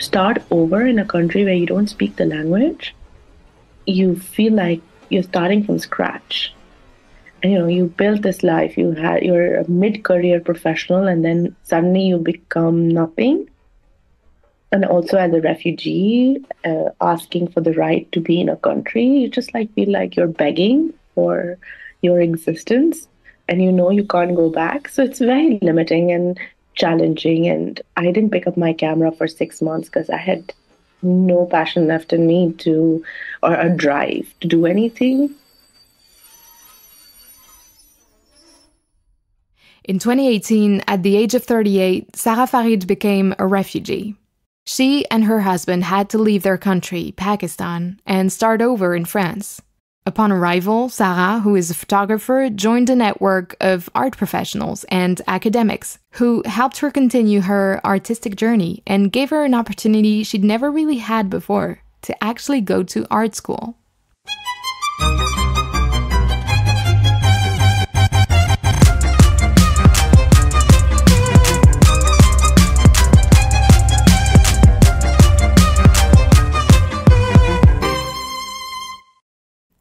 start over in a country where you don't speak the language, you feel like you're starting from scratch. And you built this life, you're a mid-career professional, and then suddenly you become nothing. And also as a refugee, asking for the right to be in a country, you just like feel like you're begging for your existence, and you can't go back. So it's very limiting and challenging. And I didn't pick up my camera for 6 months because I had no passion left in me or a drive to do anything. In 2018, at the age of 38, Sarah Farid became a refugee. She and her husband had to leave their country, Pakistan, and start over in France. Upon arrival, Sarah, who is a photographer, joined a network of art professionals and academics who helped her continue her artistic journey and gave her an opportunity she'd never really had before, to actually go to art school.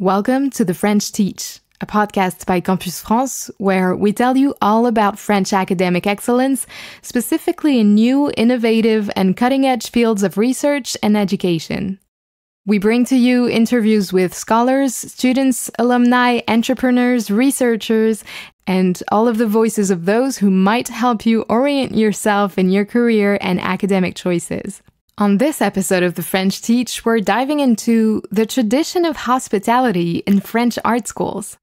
Welcome to The French Teach, a podcast by Campus France, where we tell you all about French academic excellence, specifically in new, innovative, and cutting-edge fields of research and education. We bring to you interviews with scholars, students, alumni, entrepreneurs, researchers, and all of the voices of those who might help you orient yourself in your career and academic choices. On this episode of The French Teach, we're diving into the tradition of hospitality in French art schools.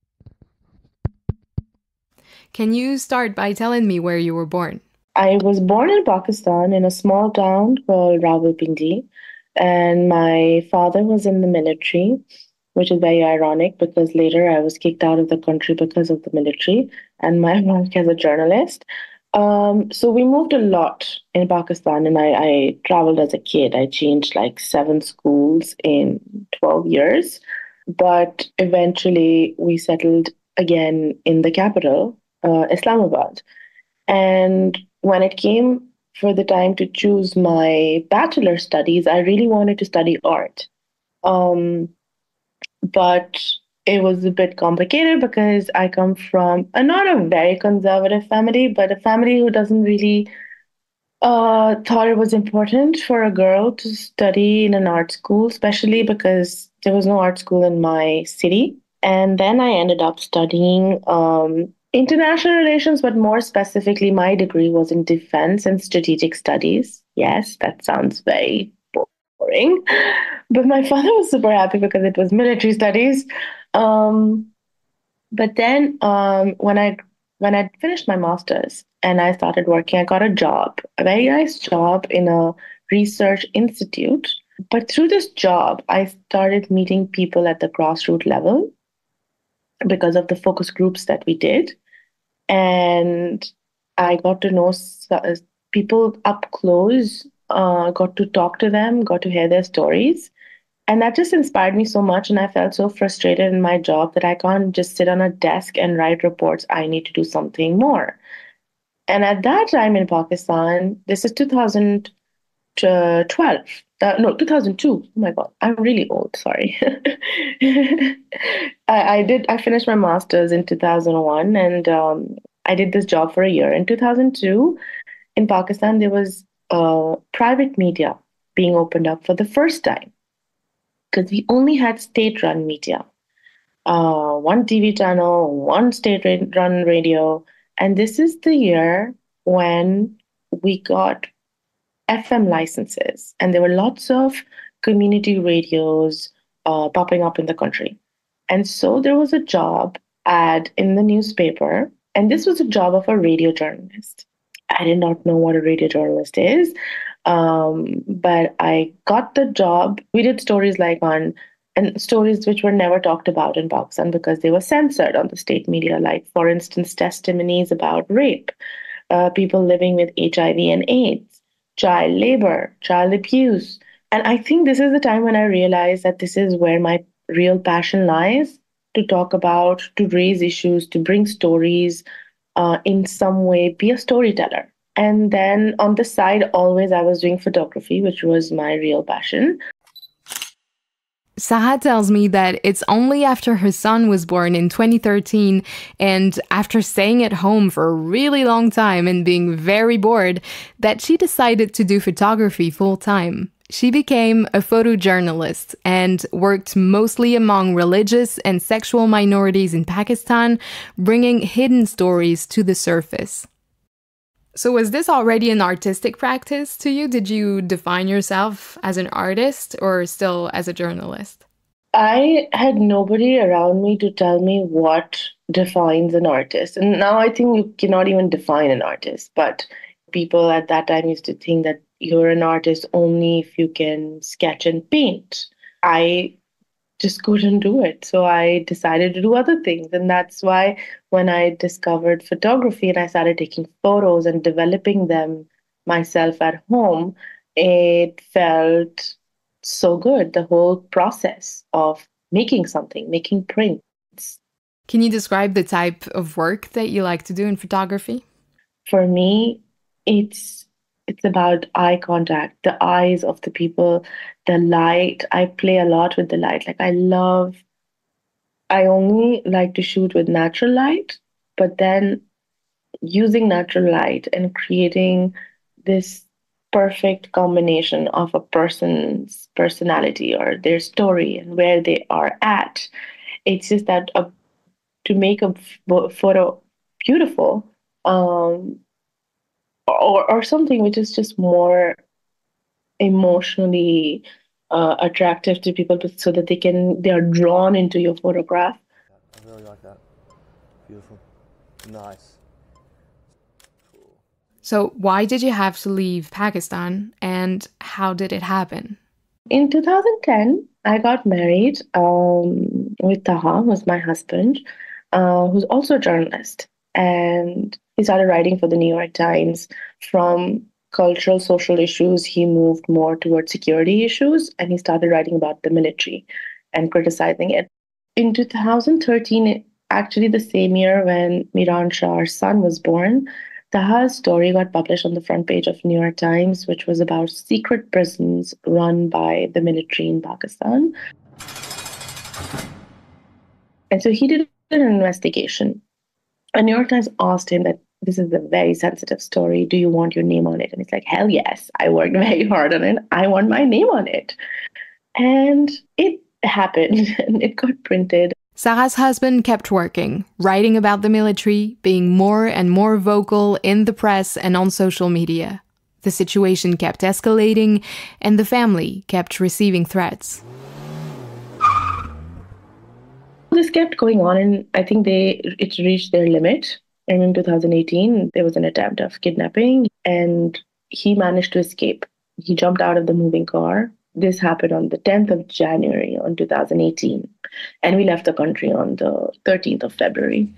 Can you start by telling me where you were born? I was born in Pakistan in a small town called Rawalpindi, and my father was in the military, which is very ironic because later I was kicked out of the country because of the military and my work as a journalist. So we moved a lot in Pakistan, and I traveled as a kid. I changed like 7 schools in 12 years, but eventually we settled again in the capital, Islamabad. And when it came for the time to choose my bachelor studies, I really wanted to study art. But it was a bit complicated because I come from not a very conservative family, but a family who doesn't really thought it was important for a girl to study in an art school, especially because there was no art school in my city. And then I ended up studying international relations, but more specifically, my degree was in defense and strategic studies. Yes, that sounds very boring. But my father was super happy because it was military studies. But then when I finished my master's and I started working, I got a job, a very nice job in a research institute. But through this job, I started meeting people at the grassroots level because of the focus groups that we did. And I got to know people up close, got to talk to them, got to hear their stories. And that just inspired me so much. And I felt so frustrated in my job that I can't just sit on a desk and write reports. I need to do something more. And at that time in Pakistan, this is 2012. No, 2002. Oh my God, I'm really old. Sorry. I finished my master's in 2001, and I did this job for a year. In 2002, in Pakistan, there was private media being opened up for the first time, because we only had state-run media, one TV channel, one state-run radio. And this is the year when we got FM licenses, and there were lots of community radios popping up in the country. And so there was a job ad in the newspaper, and this was a job of a radio journalist. I did not know what a radio journalist is. But I got the job. We did stories and stories which were never talked about in Pakistan because they were censored on the state media, like, for instance, testimonies about rape, people living with HIV and AIDS, child labor, child abuse. And I think this is the time when I realized that this is where my real passion lies, to talk about, to raise issues, to bring stories, in some way, be a storyteller. And then on the side, always I was doing photography, which was my real passion. Sarah tells me that it's only after her son was born in 2013 and after staying at home for a really long time and being very bored that she decided to do photography full time. She became a photojournalist and worked mostly among religious and sexual minorities in Pakistan, bringing hidden stories to the surface. So was this already an artistic practice to you? Did you define yourself as an artist or still as a journalist? I had nobody around me to tell me what defines an artist. And now I think you cannot even define an artist. But people at that time used to think that you're an artist only if you can sketch and paint. I just couldn't do it. So I decided to do other things. And that's why when I discovered photography and I started taking photos and developing them myself at home, it felt so good. The whole process of making something, making prints. Can you describe the type of work that you like to do in photography? For me, it's it's about eye contact, the eyes of the people, the light. I play a lot with the light. I only like to shoot with natural light, but then using natural light and creating this perfect combination of a person's personality or their story and where they are at. It's just that to make a photo beautiful, um, or something which is just more emotionally attractive to people so that they are drawn into your photograph. I really like that. Beautiful. Nice. Cool. So, why did you have to leave Pakistan and how did it happen? In 2010, I got married with Taha, who's my husband, who's also a journalist. And he started writing for the New York Times. From cultural, social issues, he moved more towards security issues, and he started writing about the military and criticizing it. In 2013, actually the same year when Miran Shah, our son, was born, Taha's story got published on the front page of New York Times, which was about secret prisons run by the military in Pakistan. And so he did an investigation. And New York Times asked him that this is a very sensitive story. Do you want your name on it? And he's like, hell yes. I worked very hard on it. I want my name on it. And it happened and it got printed. Sarah's husband kept working, writing about the military, being more and more vocal in the press and on social media. The situation kept escalating, and the family kept receiving threats. This kept going on, and I think it reached their limit. And in 2018, there was an attempt of kidnapping, and he managed to escape. He jumped out of the moving car. This happened on the 10th of January on 2018, and we left the country on the 13th of February.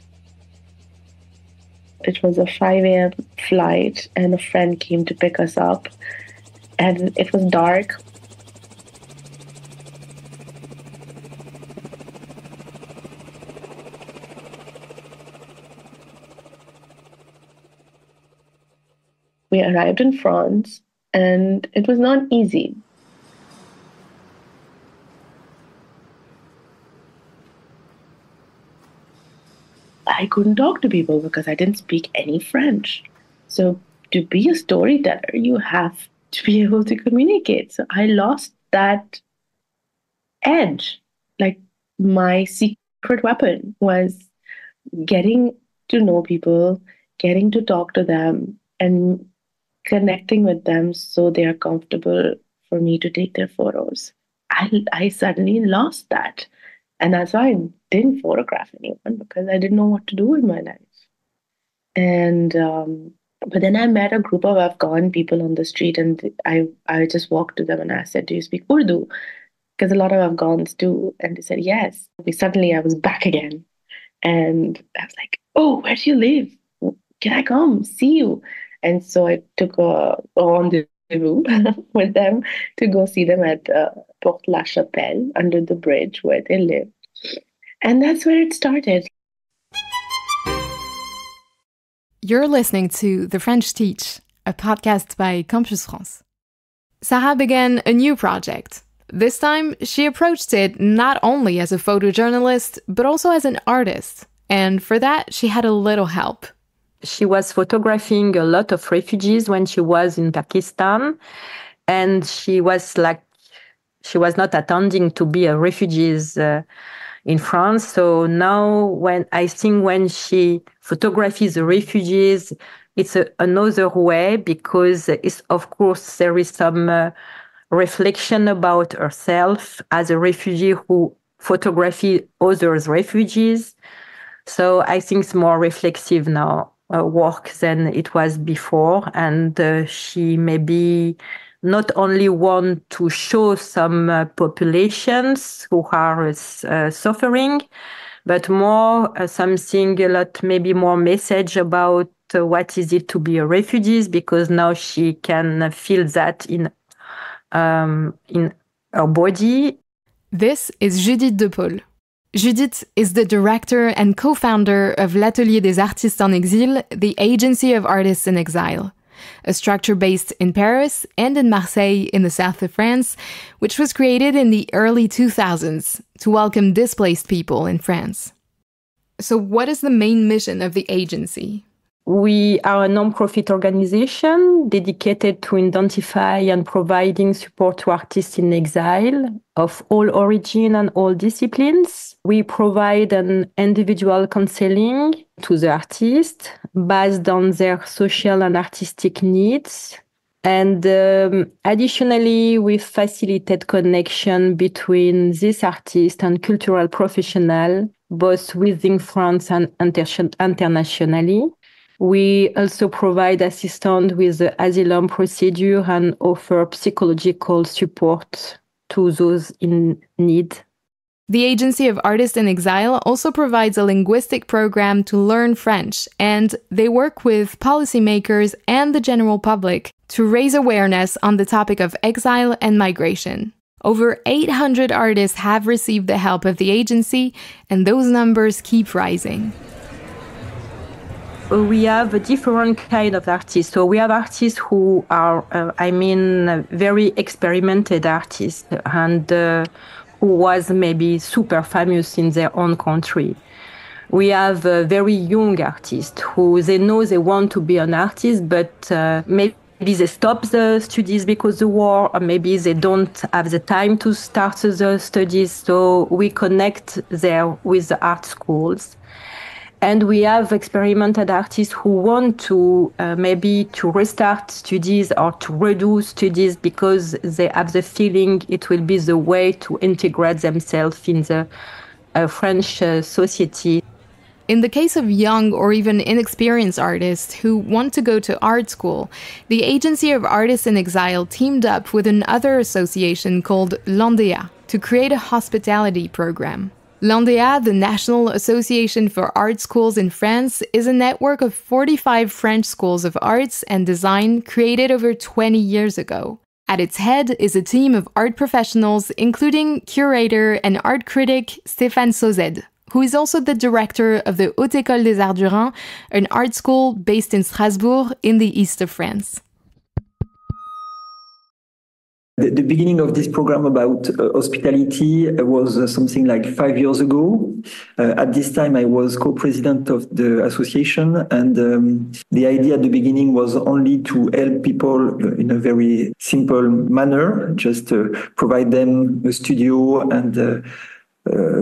It was a 5 a.m. flight, and a friend came to pick us up, and it was dark. We arrived in France, and it was not easy. I couldn't talk to people because I didn't speak any French. So to be a storyteller, you have to be able to communicate. So I lost that edge. Like my secret weapon was getting to know people, getting to talk to them, and connecting with them so they are comfortable for me to take their photos. I suddenly lost that. And that's why I didn't photograph anyone because I didn't know what to do with my life. And but then I met a group of Afghan people on the street, and I just walked to them and I said, "Do you speak Urdu?" Because a lot of Afghans do, and they said yes. Suddenly, I was back again, and I was like, "Oh, where do you live? Can I come see you?" And so I took a rendezvous with them to go see them at Porte La Chapelle under the bridge where they live. And that's where it started. You're listening to The French Teach, a podcast by Campus France. Sarah began a new project. This time, she approached it not only as a photojournalist, but also as an artist. And for that, she had a little help. She was photographing a lot of refugees when she was in Pakistan. And she was not attending to be a refugee in France. So now when she photographes the refugees, it's another way because of course there is some reflection about herself as a refugee who photography others refugees. So I think it's more reflexive now work than it was before. And she maybe not only want to show some populations who are suffering, but more something a lot, maybe more message about what is it to be a refugee, because now she can feel that in her body. This is Judith De Paul. Judith is the director and co-founder of l'Atelier des Artistes en Exil, the Agency of Artists in Exile, a structure based in Paris and in Marseille in the south of France, which was created in the early 2000s to welcome displaced people in France. So what is the main mission of the agency? We are a non-profit organization dedicated to identify and providing support to artists in exile of all origin and all disciplines. We provide an individual counseling to the artist based on their social and artistic needs. And additionally, we facilitate connection between this artist and cultural professional, both within France and internationally. We also provide assistance with the asylum procedure and offer psychological support to those in need. The Agency of Artists in Exile also provides a linguistic program to learn French, and they work with policymakers and the general public to raise awareness on the topic of exile and migration. Over 800 artists have received the help of the agency, and those numbers keep rising. We have a different kind of artists. So we have artists who are, very experimented artists and who was maybe super famous in their own country. We have very young artists who they know they want to be an artist, but maybe they stop the studies because of the war, or maybe they don't have the time to start the studies. So we connect there with the art schools. And we have experimented artists who want to maybe to restart studies or to redo studies because they have the feeling it will be the way to integrate themselves in the French society. In the case of young or even inexperienced artists who want to go to art school, the Agency of Artists in Exile teamed up with another association called l'ANDEA to create a hospitality program. L'ANDEA, the National Association for Art Schools in France, is a network of 45 French schools of arts and design created over 20 years ago. At its head is a team of art professionals, including curator and art critic Stéphane Sauzet, who is also the director of the Haute École des Arts du Rhin, an art school based in Strasbourg in the east of France. The beginning of this program about hospitality was something like 5 years ago. At this time, I was co-president of the association, and the idea at the beginning was only to help people in a very simple manner, just provide them a studio and a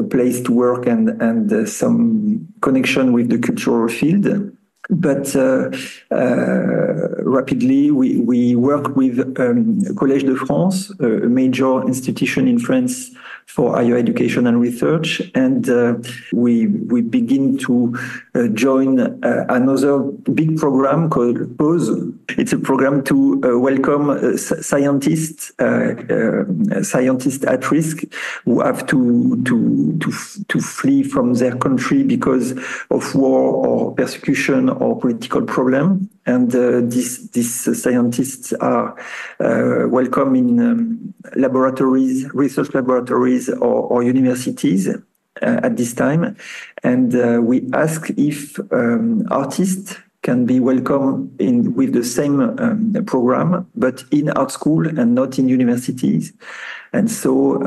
place to work and some connection with the cultural field. But rapidly, we work with Collège de France, a major institution in France for higher education and research, and we begin to join another big program called PAUSE. It's a program to welcome scientists at risk who have to flee from their country because of war or persecution or political problem. And these scientists are welcome in laboratories, research laboratories or universities at this time. And we ask if artists can be welcome in with the same program, but in art school and not in universities. And so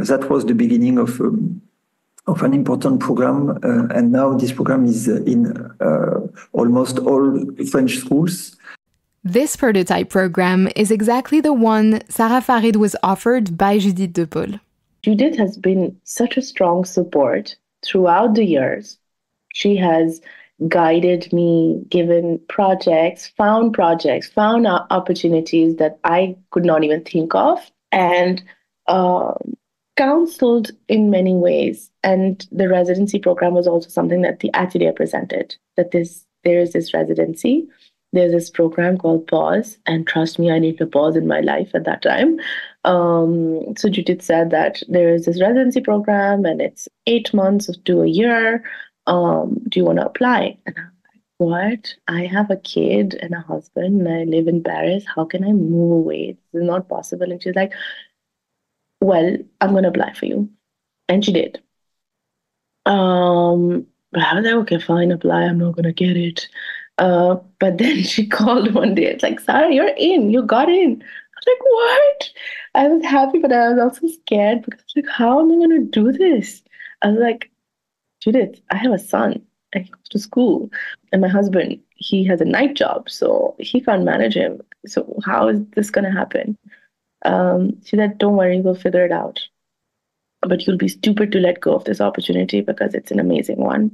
that was the beginning of an important program. And now this program is in almost all French schools. This prototype program is exactly the one Sarah Farid was offered by Judith de Paul. Judith has been such a strong support throughout the years. She has guided me, given projects, found opportunities that I could not even think of, and counseled in many ways. And the residency program was also something that the Atelier presented, that there is this residency. There's this program called Pause, and trust me, I needed a pause in my life at that time. So Judith said that there is this residency program, and it's 8 months to a year. Do you want to apply? And I'm like, what? I have a kid and a husband, and I live in Paris. How can I move away? This is not possible. And she's like, well, I'm going to apply for you. And she did. But I was like, okay, fine, apply. I'm not going to get it. But then she called one day. It's like, Sarah, you're in. You got in. I was like, what? I was happy, but I was also scared because I was like, how am I going to do this? I was like, Judith, I have a son and he goes to school. And my husband, he has a night job, so he can't manage him. So how is this going to happen? She said, don't worry, we'll figure it out. But you'll be stupid to let go of this opportunity because it's an amazing one.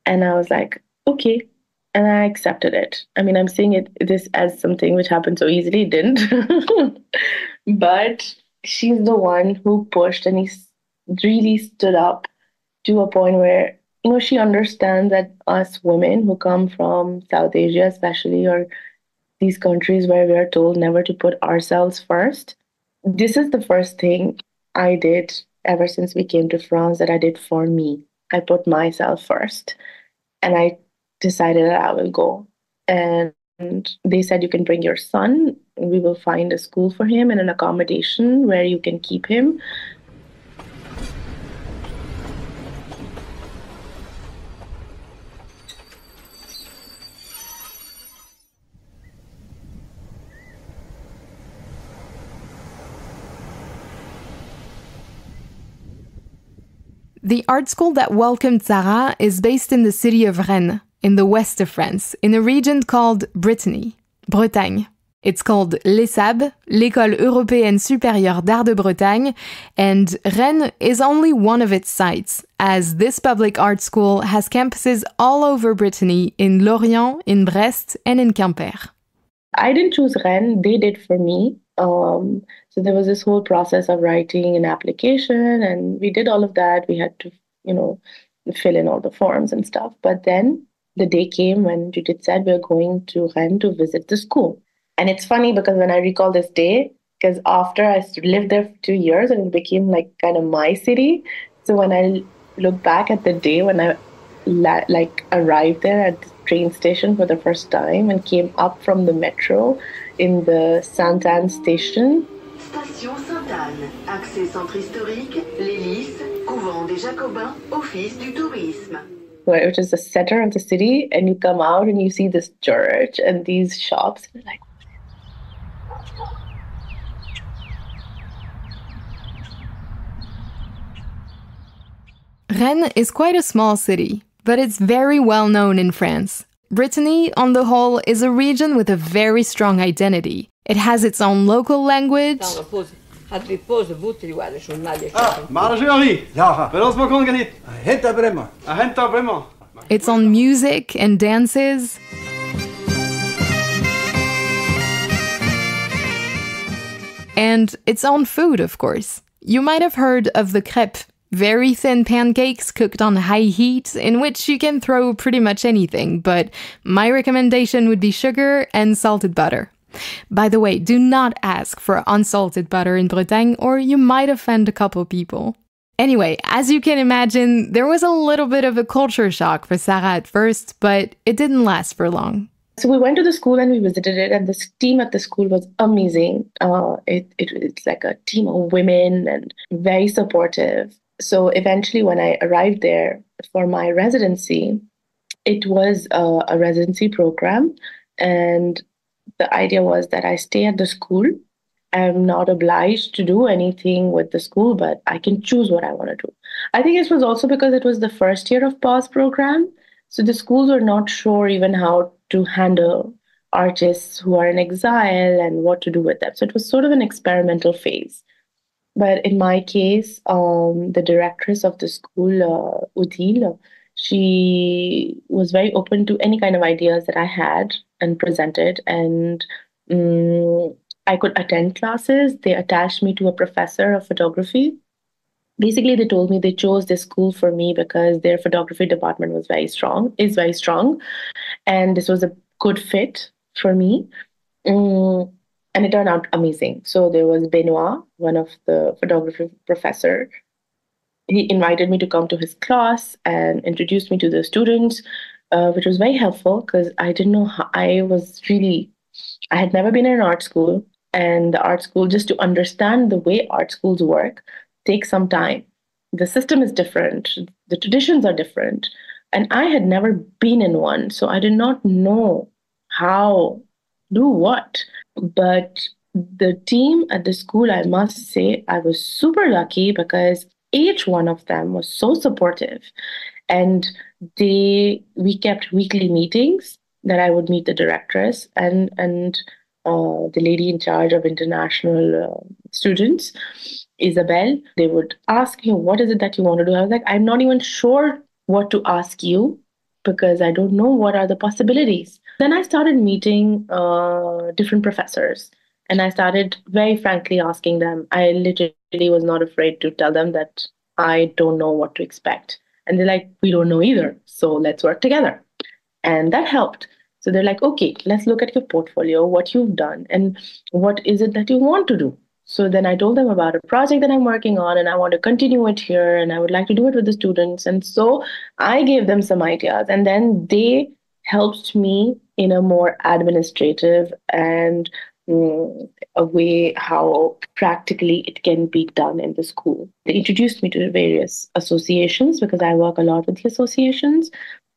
And I was like, okay. And I accepted it. I mean, I'm seeing this as something which happened so easily. It didn't. But she's the one who pushed, and he really stood up to a point where, she understands that us women who come from South Asia, especially, or these countries where we are told never to put ourselves first. This is the first thing I did ever since we came to France that I did for me. I put myself first, and I decided that I will go. And they said, you can bring your son. We will find a school for him and an accommodation where you can keep him. The art school that welcomed Sarah is based in the city of Rennes, in the west of France, in a region called Brittany, Bretagne. It's called l'ESAB, l'École Européenne Supérieure d'Art de Bretagne, and Rennes is only one of its sites, as this public art school has campuses all over Brittany, in Lorient, in Brest, and in Quimper. I didn't choose Rennes, they did for me. So there was this whole process of writing an application, and we did all of that. We had to, fill in all the forms and stuff. But then the day came when Judith said, we're going to Rennes to visit the school. And it's funny because when I recall this day, because after I lived there for 2 years, and it became like kind of my city. So when I look back at the day when I arrived there at the train station for the first time and came up from the metro in the Sainte-Anne station. Station Sainte-Anne, accès centre historique, les Lys, couvent des Jacobins, office du tourisme. Which is the center of the city, and you come out and you see this church and these shops, and you're like, Rennes is quite a small city, but it's very well known in France. Brittany, on the whole, is a region with a very strong identity. It has its own local language. Its own music and dances. And its own food, of course. You might have heard of the crêpes. Very thin pancakes cooked on high heat, in which you can throw pretty much anything, but my recommendation would be sugar and salted butter. By the way, do not ask for unsalted butter in Bretagne, or you might offend a couple people. Anyway, as you can imagine, there was a little bit of a culture shock for Sarah at first, but it didn't last for long. So we went to the school and we visited it, and this team at the school was amazing. It's like a team of women and very supportive. So eventually when I arrived there for my residency, It was a residency program, and the idea was that I stay at the school. I'm not obliged to do anything with the school, but I can choose what I want to do. I think it was also because it was the first year of PAUSE program. So the schools were not sure even how to handle artists who are in exile and what to do with them. So it was sort of an experimental phase. But in my case, the directress of the school, Udil, she was very open to any kind of ideas that I had and presented. And um, I could attend classes. They attached me to a professor of photography. Basically, they told me they chose this school for me because their photography department was is very strong, and this was a good fit for me. Mm, and it turned out amazing. So there was Benoit, one of the photography professor. He invited me to come to his class and introduced me to the students, which was very helpful because I didn't know how I had never been in an art school, and the art school, just to understand the way art schools work, takes some time. The system is different, the traditions are different, and I had never been in one, so I did not know how do what. But the team at the school, I must say, I was super lucky because each one of them was so supportive, and we kept weekly meetings that I would meet the directress and the lady in charge of international students, Isabel. They would ask you, "What is it that you want to do?" I was like, "I'm not even sure what to ask you because I don't know what are the possibilities." Then I started meeting different professors, and I started very frankly asking them. I literally was not afraid to tell them that I don't know what to expect. And they're like, "We don't know either. So let's work together." And that helped. So they're like, "Okay, let's look at your portfolio, what you've done, and what is it that you want to do." So then I told them about a project that I'm working on, and I want to continue it here, and I would like to do it with the students. And so I gave them some ideas, and then they helped me in a more administrative and a way how practically it can be done in the school. They introduced me to various associations because I work a lot with the associations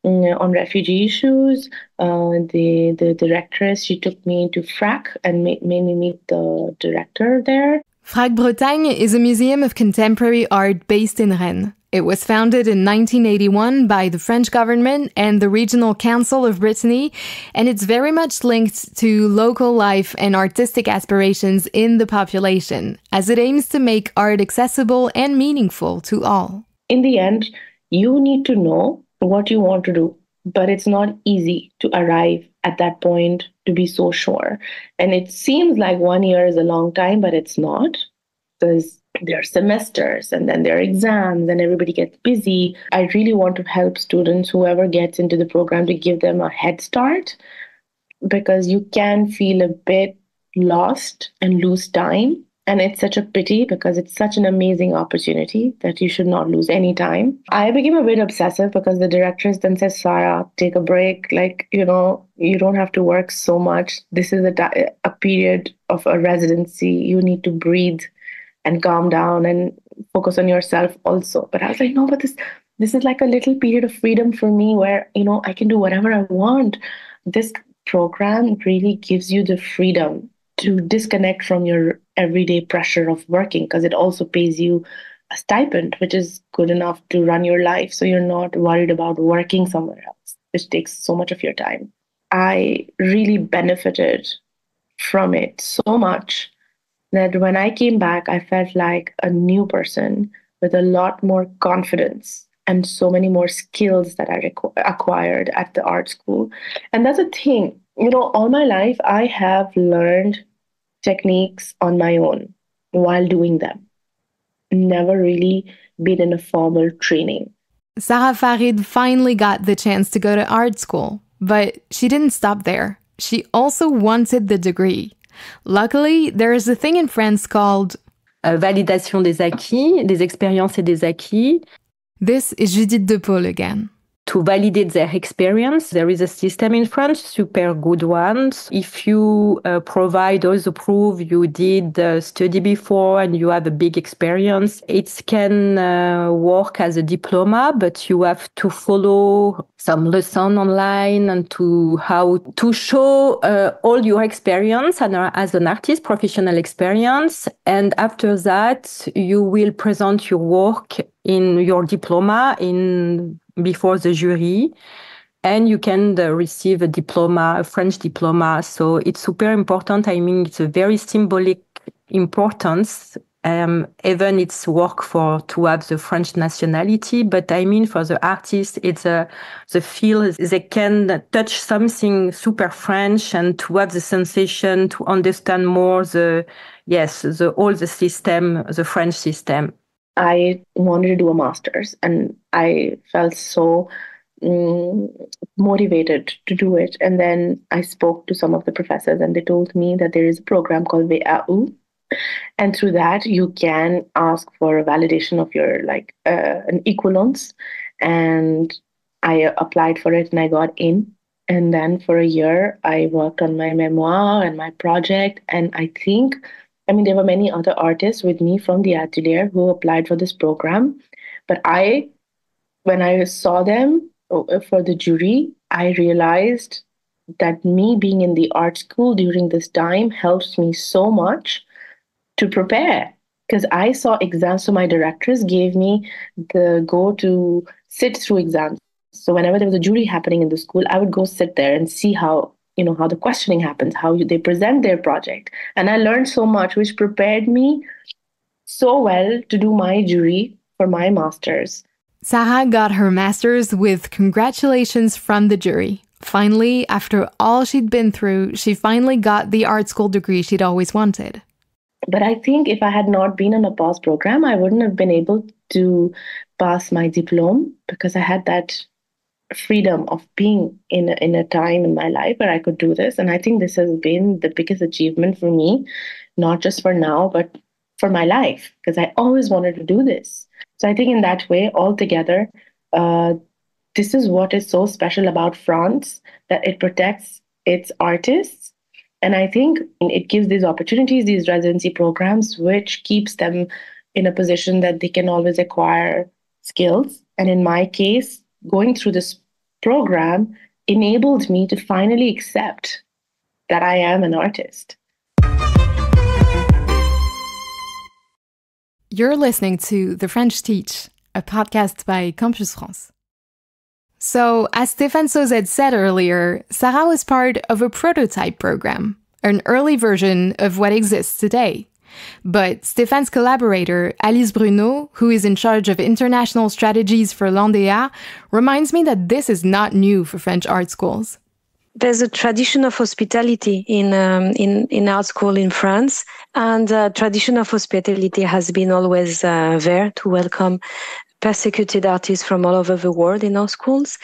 on refugee issues. The directress, she took me to FRAC and made me meet the director there. FRAC Bretagne is a museum of contemporary art based in Rennes. It was founded in 1981 by the French government and the Regional Council of Brittany, and it's very much linked to local life and artistic aspirations in the population, as it aims to make art accessible and meaningful to all. In the end, you need to know what you want to do, but it's not easy to arrive at that point to be so sure. And it seems like 1 year is a long time, but it's not, because there are semesters and then there are exams and everybody gets busy. I really want to help students, whoever gets into the program, to give them a head start, because you can feel a bit lost and lose time. And it's such a pity because it's such an amazing opportunity that you should not lose any time. I became a bit obsessive because the directress then says, "Sarah, take a break. Like, you don't have to work so much. This is a period of a residency. You need to breathe and calm down and focus on yourself also." But I was like, "No, but this is like a little period of freedom for me where, I can do whatever I want." This program really gives you the freedom to disconnect from your everyday pressure of working, because it also pays you a stipend, which is good enough to run your life. So you're not worried about working somewhere else, which takes so much of your time. I really benefited from it so much that when I came back, I felt like a new person with a lot more confidence and so many more skills that I acquired at the art school. And that's a thing. All my life, I have learned techniques on my own while doing them. Never really been in a formal training. Sarah Farid finally got the chance to go to art school, but she didn't stop there. She also wanted the degree. Luckily, there is a thing in France called validation des acquis, des expériences et des acquis. This is Judith De Paul again. to validate their experience. There is a system in France, super good ones. If you provide all the proof you did study before and you have a big experience, it can work as a diploma, but you have to follow some lesson online and how to show all your experience and as an artist, professional experience. And after that, you will present your work in your diploma before the jury, and you can receive a diploma, a French diploma. So it's super important. I mean, it's a very symbolic importance. Even it's work to have the French nationality, but I mean for the artist, it's the feel they can touch something super French and to have the sensation to understand more all the system, the French system. I wanted to do a master's, and I felt so motivated to do it. And then I spoke to some of the professors, and they told me that there is a program called VAU. And through that, you can ask for a validation of your an equivalence. And I applied for it and I got in. And then for a year, I worked on my memoir and my project. And there were many other artists with me from the atelier who applied for this program. But when I saw them for the jury, I realized that me being in the art school during this time helps me so much to prepare, because I saw exams. So my directors gave me the go to sit through exams. So whenever there was a jury happening in the school, I would go sit there and see how the questioning happens, how they present their project. And I learned so much, which prepared me so well to do my jury for my master's. Sarah got her master's with congratulations from the jury. Finally, after all she'd been through, she finally got the art school degree she'd always wanted. But I think if I had not been in a PAS program, I wouldn't have been able to pass my diploma, because I had that freedom of being in a time in my life where I could do this. And I think this has been the biggest achievement for me, not just for now, but for my life, because I always wanted to do this. So I think in that way, altogether, this is what is so special about France, that it protects its artists. And I think it gives these opportunities, these residency programs, which keeps them in a position that they can always acquire skills. And in my case, going through this program enabled me to finally accept that I am an artist. You're listening to The French Teach, a podcast by Campus France. So, as Stéphane Sauzet said earlier, Sarah was part of a prototype program, an early version of what exists today. But Stéphane's collaborator, Alice Bruno, who is in charge of international strategies for l'ANDEA, reminds me that this is not new for French art schools. There's a tradition of hospitality in art school in France, and tradition of hospitality has been always there to welcome persecuted artists from all over the world in our schools.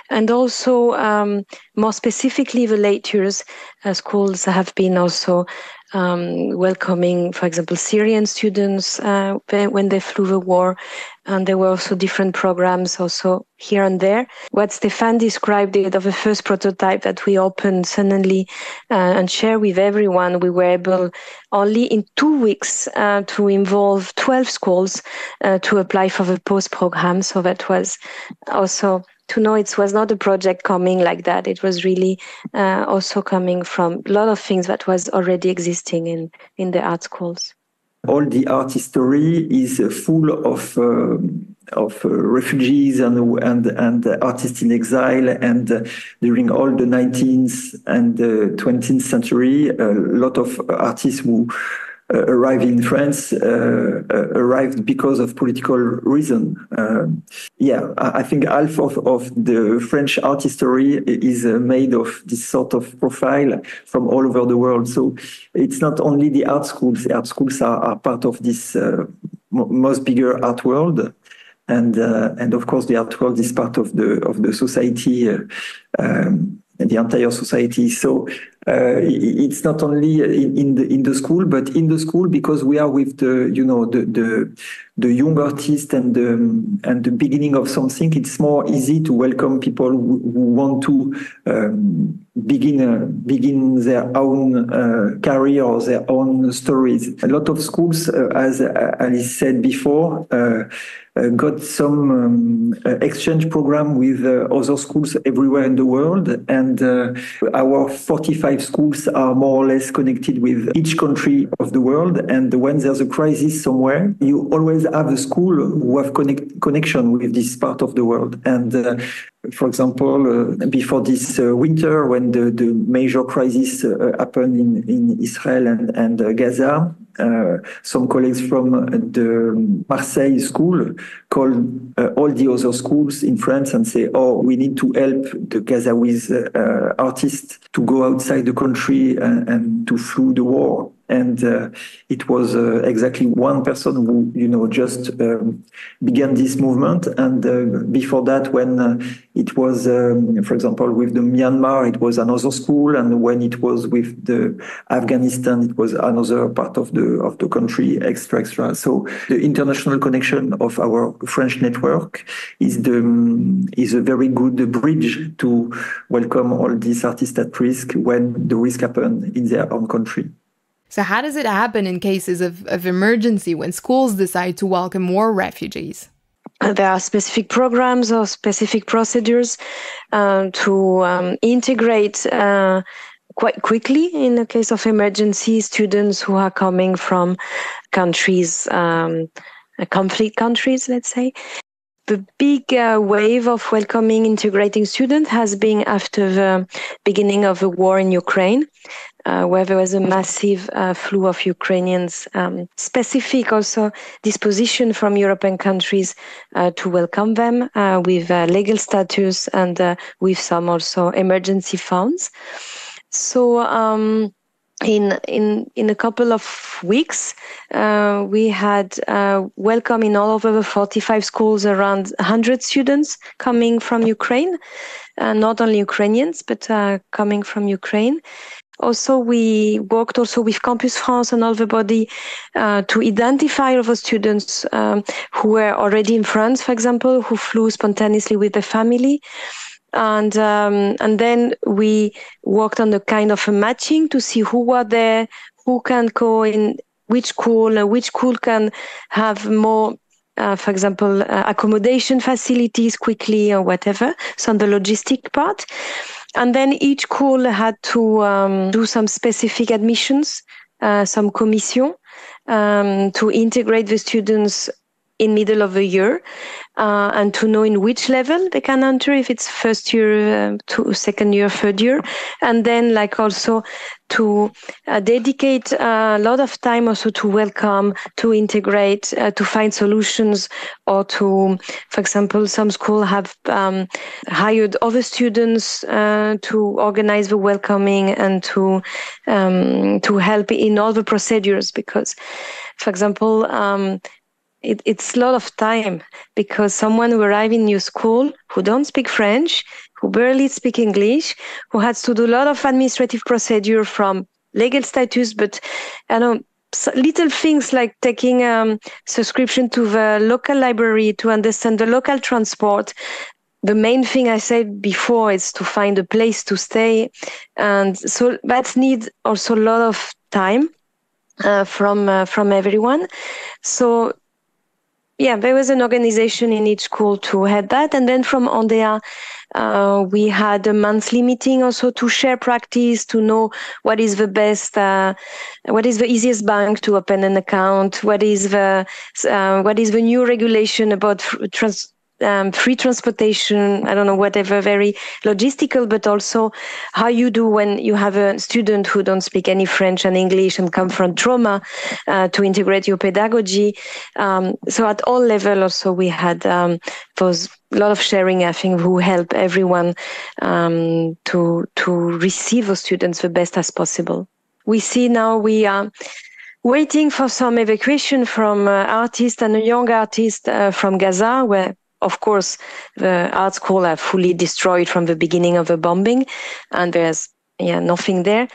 And also, more specifically, the late years schools have been also welcoming, for example, Syrian students when they flew the war. And there were also different programs also here and there. What Stéphane described of the first prototype that we opened suddenly and share with everyone, we were able only in 2 weeks to involve 12 schools to apply for the post program. So that was also to know it was not a project coming like that. It was really also coming from a lot of things that was already existing in the art schools. All the art history is full of refugees and artists in exile. And during all the 19th and 20th century, a lot of artists who arrived in France arrived because of political reason. I think half of the French art history is made of this sort of profile from all over the world. So it's not only the art schools. The art schools are part of this most bigger art world. And of course, the art world is part of the society, the entire society. So it's not only in the school, but in the school because we are with the young artist and the beginning of something. It's more easy to welcome people who want to begin their own career or their own stories. A lot of schools, as Alice said before, got some exchange program with other schools everywhere in the world, and our 45 schools are more or less connected with each country of the world. And when there's a crisis somewhere, you always have a school who have connection with this part of the world. And for example, before this winter, when the major crisis happened in Israel and Gaza, some colleagues from the Marseille school called all the other schools in France and say, oh, we need to help the Gazawis artists to go outside the country and to flee the war. And it was exactly one person who, just began this movement. And before that, when it was, for example, with the Myanmar, it was another school. And when it was with the Afghanistan, it was another part of the country, extra. So the international connection of our French network is a very good bridge to welcome all these artists at risk when the risk happen in their own country. So how does it happen in cases of emergency when schools decide to welcome more refugees? There are specific programs or specific procedures to integrate quite quickly, in the case of emergency, students who are coming from countries, conflict countries, let's say. The big wave of welcoming, integrating students has been after the beginning of the war in Ukraine, where there was a massive flow of Ukrainians, specific also disposition from European countries to welcome them with legal status and with some also emergency funds. So in a couple of weeks, we had welcome in all over the 45 schools around 100 students coming from Ukraine, not only Ukrainians, but coming from Ukraine. Also, we worked also with Campus France and all the body to identify all the students who were already in France, for example, who flew spontaneously with the family. And then we worked on the kind of a matching to see who were there, who can go in which school can have more, for example, accommodation facilities quickly or whatever. So on the logistic part. And then each school had to do some specific admissions, some commission, to integrate the students in middle of the year, and to know in which level they can enter, if it's first year, to second year, third year. And then also to dedicate a lot of time also to welcome, to integrate, to find solutions, or to, for example, some schools have hired other students to organize the welcoming and to help in all the procedures. Because, for example, it's a lot of time, because someone who arrives in your school who don't speak French, who barely speak English, who has to do a lot of administrative procedure from legal status, but little things like taking subscription to the local library to understand the local transport. The main thing I said before is to find a place to stay. And so that needs also a lot of time from everyone. So yeah, there was an organization in each school to head that. And then from Ondea, we had a monthly meeting also to share practice, to know what is the best, what is the easiest bank to open an account, what is the new regulation about free transportation, I don't know, whatever, very logistical, but also how you do when you have a student who don't speak any French and English and come from trauma, to integrate your pedagogy. So at all levels also we had those a lot of sharing, I think, who help everyone to receive those students the best as possible. We see now we are waiting for some evacuation from artists and a young artist from Gaza, where of course, the art school are fully destroyed from the beginning of the bombing, and there's nothing there.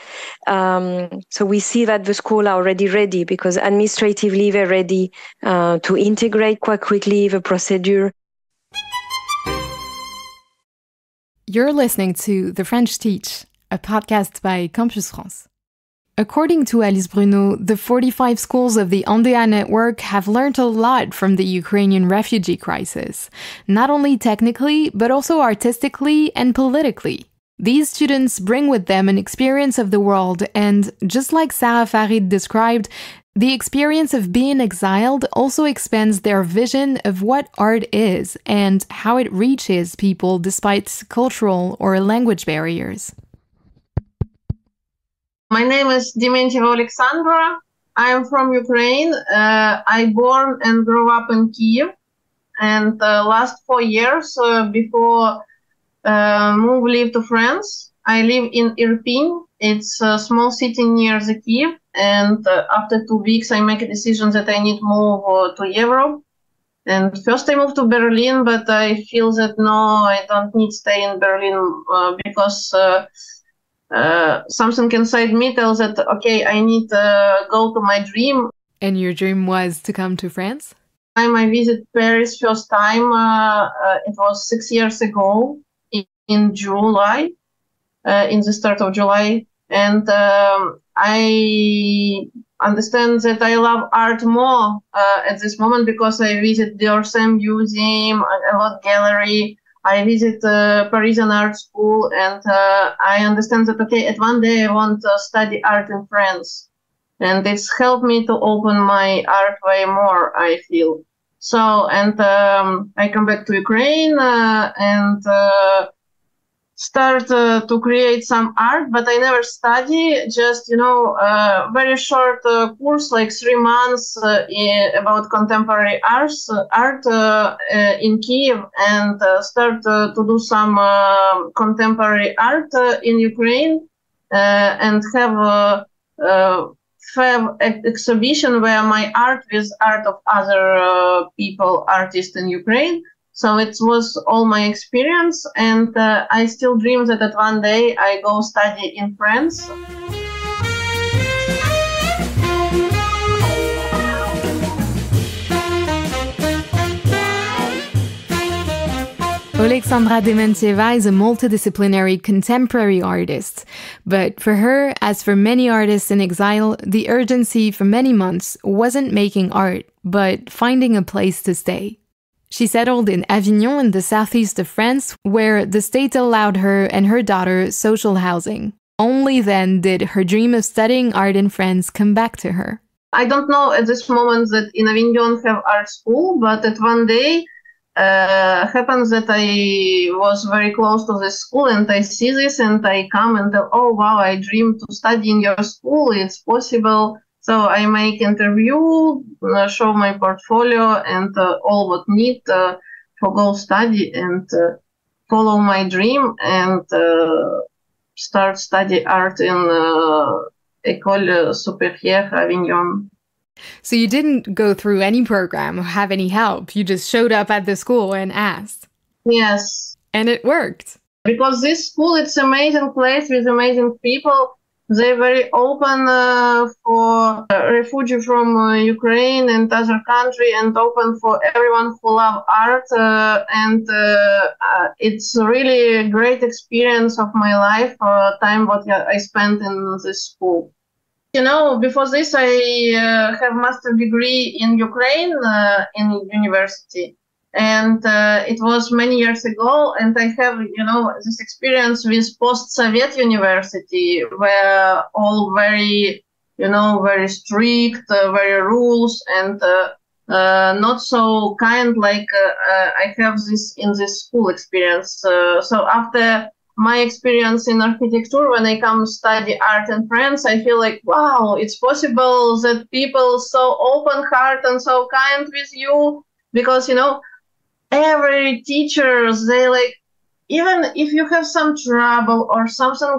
So we see that the school are already ready because administratively they're ready to integrate quite quickly the procedure. You're listening to The French Teach, a podcast by Campus France. According to Alice Bruno, the 45 schools of the Andea network have learned a lot from the Ukrainian refugee crisis, not only technically, but also artistically and politically. These students bring with them an experience of the world, and just like Sarah Farid described, the experience of being exiled also expands their vision of what art is and how it reaches people despite cultural or language barriers. My name is Dementieva Alexandra. I am from Ukraine. I born and grew up in Kiev. And last 4 years before live to France, I live in Irpin. It's a small city near the Kiev. And after 2 weeks, I make a decision that I need to move to Europe. And first I moved to Berlin, but I feel that no, I don't need to stay in Berlin because something inside me tells that, okay, I need to go to my dream. And your dream was to come to France? I visited Paris first time. It was 6 years ago in July, in the start of July. And I understand that I love art more at this moment because I visit the Orsay Museum, a lot gallery. I visit Parisian art school, and I understand that, okay, at one day I want to study art in France. And it's helped me to open my art way more, I feel. So, and I come back to Ukraine and start to create some art, but I never study, just, very short course, like 3 months about contemporary art in Kiev, and start to do some contemporary art in Ukraine and have exhibition where my art with art of other people, artists in Ukraine. So it was all my experience, and I still dream that at one day I go study in France. Alexandra Dementieva is a multidisciplinary contemporary artist. But for her, as for many artists in exile, the urgency for many months wasn't making art, but finding a place to stay. She settled in Avignon in the southeast of France, where the state allowed her and her daughter social housing. Only then did her dream of studying art in France come back to her. I don't know at this moment that in Avignon have art school, but at one day happens that I was very close to this school and I see this and I come and tell, oh wow, I dream to study in your school, it's possible. So I make interview, show my portfolio and all what need for go study and follow my dream and start study art in École Supérieure Avignon. So you didn't go through any program or have any help. You just showed up at the school and asked. Yes. And it worked. Because this school, it's an amazing place with amazing people. They're very open for refugee from Ukraine and other country and open for everyone who love art. And it's really a great experience of my life, time what I spent in this school. Before this, I have master degree in Ukraine in university. And it was many years ago, and I have, this experience with post-Soviet university, where all very, very strict, very rules, and not so kind like I have this in this school experience. So after my experience in architecture, when I come study art in France, I feel like, wow, it's possible that people so open-hearted and so kind with you, because, every teacher, they like, even if you have some trouble or something,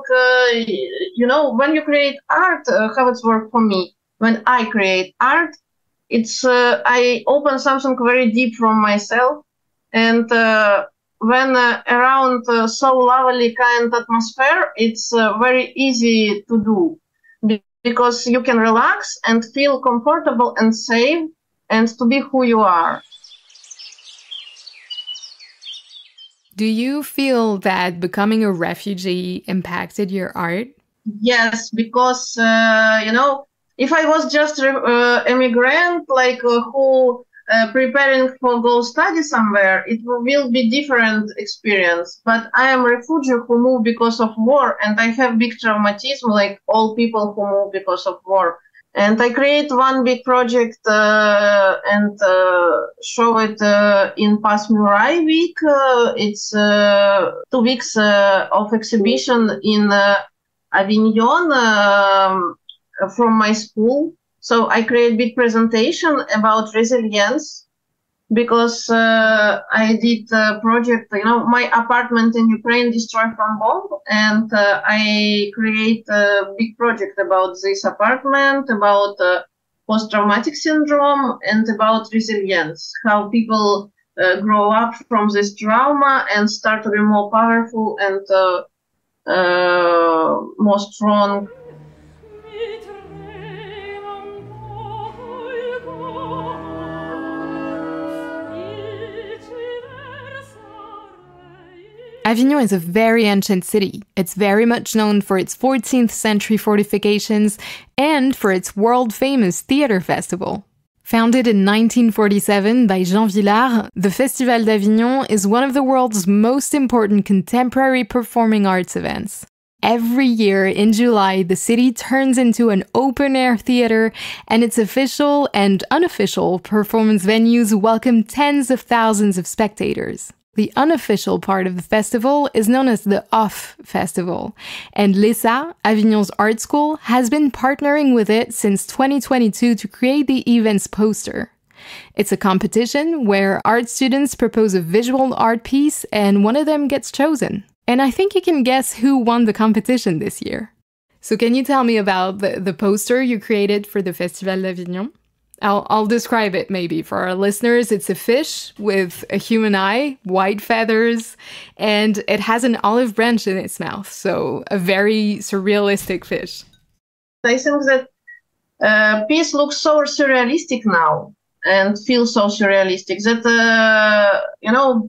when you create art, how it's worked for me. When I create art, it's I open something very deep from myself, and when around so lovely kind atmosphere, it's very easy to do because you can relax and feel comfortable and safe and to be who you are. Do you feel that becoming a refugee impacted your art? Yes, because, if I was just immigrant, who preparing for go study somewhere, it will be different experience. But I am refugee who moved because of war, and I have big traumatism, like all people who move because of war. And I create one big project and show it in Pass Murai week. It's 2 weeks of exhibition in Avignon from my school. So I create big presentation about resilience because I did a project, my apartment in Ukraine destroyed from bomb, and I create a big project about this apartment, about post-traumatic syndrome, and about resilience, how people grow up from this trauma and start to be more powerful and more strong. Avignon is a very ancient city. It's very much known for its 14th century fortifications and for its world-famous theater festival. Founded in 1947 by Jean Villard, the Festival d'Avignon is one of the world's most important contemporary performing arts events. Every year in July, the city turns into an open-air theater, and its official and unofficial performance venues welcome tens of thousands of spectators. The unofficial part of the festival is known as the Off Festival, and l'ESA, Avignon's art school, has been partnering with it since 2022 to create the event's poster. It's a competition where art students propose a visual art piece and one of them gets chosen. And I think you can guess who won the competition this year. So can you tell me about the poster you created for the Festival d'Avignon? I'll describe it maybe for our listeners. It's a fish with a human eye, white feathers, and it has an olive branch in its mouth. So a very surrealistic fish. I think that piece looks so surrealistic now and feels so surrealistic that,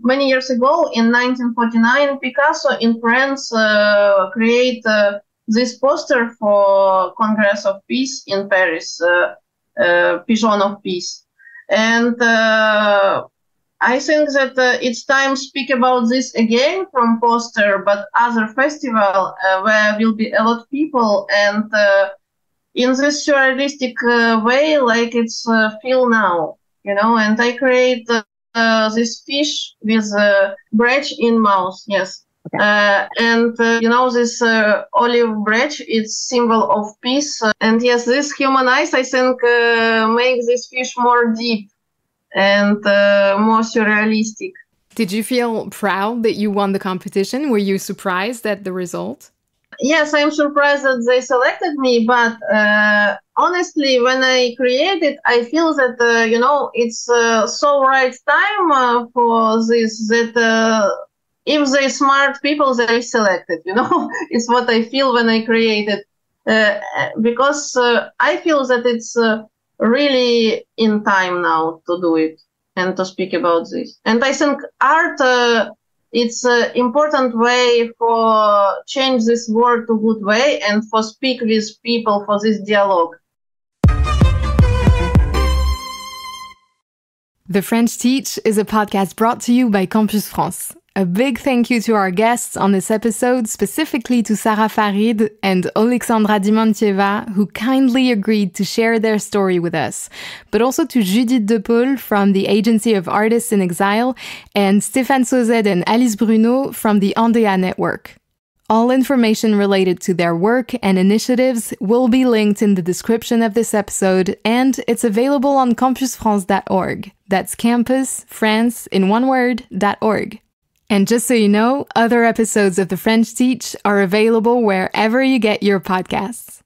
many years ago in 1949, Picasso in France created this poster for Congress of Peace in Paris. Pigeon of Peace. And I think that it's time to speak about this again from poster, but other festival where will be a lot of people and in this surrealistic way, like it's feel now, and I create this fish with a branch in mouth, yes. Okay. This olive branch is symbol of peace. And yes, this human eyes, I think, make this fish more deep and more surrealistic. Did you feel proud that you won the competition? Were you surprised at the result? Yes, I'm surprised that they selected me, but honestly, when I created, I feel that, it's so right time for this, that if they smart people, they selected, it's what I feel when I created, because I feel that it's really in time now to do it and to speak about this. And I think art, it's an important way for change this world to good way and for speak with people for this dialogue. The French Teach is a podcast brought to you by Campus France. A big thank you to our guests on this episode, specifically to Sarah Farid and Alexandra Dimantieva, who kindly agreed to share their story with us, but also to Judith Depaul from the Agency of Artists in Exile and Stéphane Sauzet and Alice Bruno from the Andea Network. All information related to their work and initiatives will be linked in the description of this episode, and it's available on campusfrance.org. That's campus, France, in one word, .org. And just so you know, other episodes of The French Teach are available wherever you get your podcasts.